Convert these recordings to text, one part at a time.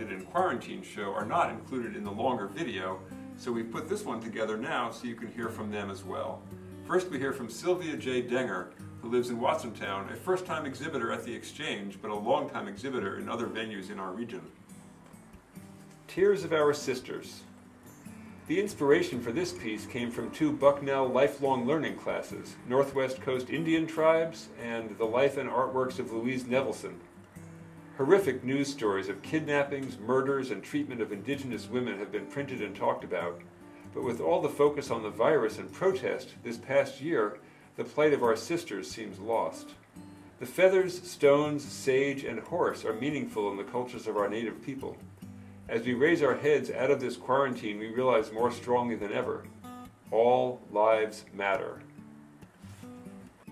Did in Quarantine show are not included in the longer video, so we put this one together now so you can hear from them as well. First we hear from Sylvia J. Denger, who lives in Watsontown, a first-time exhibitor at the Exchange, but a long-time exhibitor in other venues in our region. Tears of Our Sisters. The inspiration for this piece came from two Bucknell lifelong learning classes, Northwest Coast Indian Tribes and The Life and Artworks of Louise Nevelson. Horrific news stories of kidnappings, murders, and treatment of indigenous women have been printed and talked about, but with all the focus on the virus and protest this past year, the plight of our sisters seems lost. The feathers, stones, sage, and horse are meaningful in the cultures of our native people. As we raise our heads out of this quarantine, we realize more strongly than ever, all lives matter.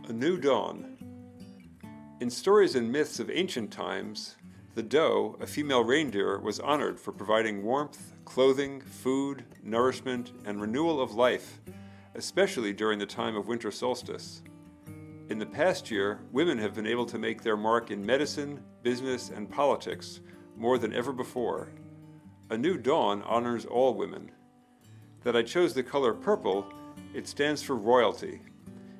A New Dawn. In stories and myths of ancient times, the doe, a female reindeer, was honored for providing warmth, clothing, food, nourishment, and renewal of life, especially during the time of winter solstice. In the past year, women have been able to make their mark in medicine, business, and politics more than ever before. A New Dawn honors all women. That I chose the color purple, it stands for royalty.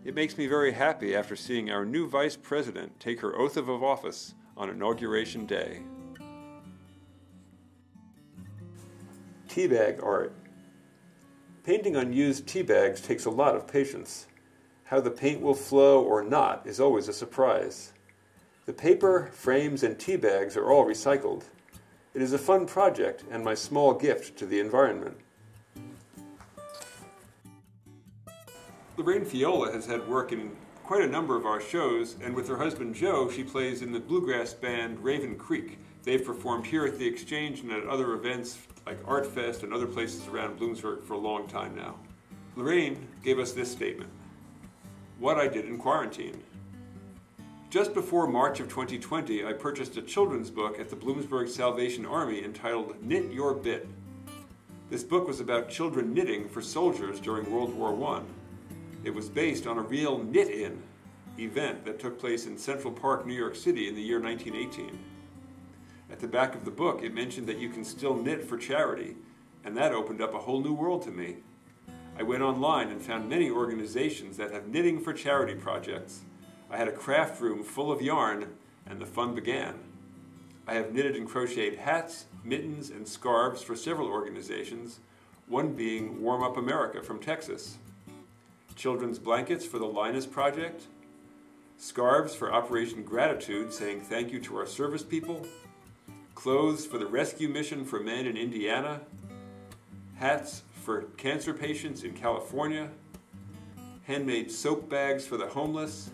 It makes me very happy after seeing our new Vice President take her oath of office on Inauguration Day. Teabag art. Painting on used tea bags takes a lot of patience. How the paint will flow or not is always a surprise. The paper, frames, and tea bags are all recycled. It is a fun project and my small gift to the environment. Lorraine Fiola has had work in quite a number of our shows, and with her husband Joe, she plays in the bluegrass band Raven Creek. They've performed here at the Exchange and at other events like Art Fest and other places around Bloomsburg for a long time now. Lorraine gave us this statement: What I Did in Quarantine. Just before March of 2020, I purchased a children's book at the Bloomsburg Salvation Army entitled Knit Your Bit. This book was about children knitting for soldiers during World War I. It was based on a real knit-in event that took place in Central Park, New York City in the year 1918. At the back of the book, it mentioned that you can still knit for charity, and that opened up a whole new world to me. I went online and found many organizations that have knitting for charity projects. I had a craft room full of yarn, and the fun began. I have knitted and crocheted hats, mittens, and scarves for several organizations, one being Warm Up America from Texas. Children's blankets for the Linus Project, scarves for Operation Gratitude saying thank you to our service people, clothes for the Rescue Mission for Men in Indiana, hats for cancer patients in California, handmade soap bags for the homeless,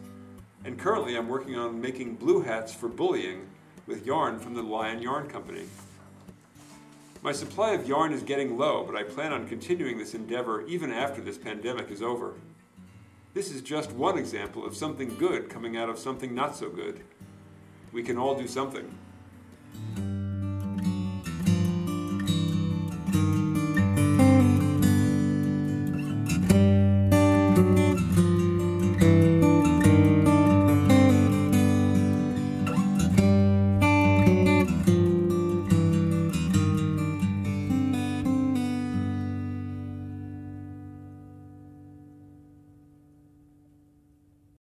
and currently I'm working on making blue hats for bullying with yarn from the Lion Yarn Company. My supply of yarn is getting low, but I plan on continuing this endeavor even after this pandemic is over. This is just one example of something good coming out of something not so good. We can all do something.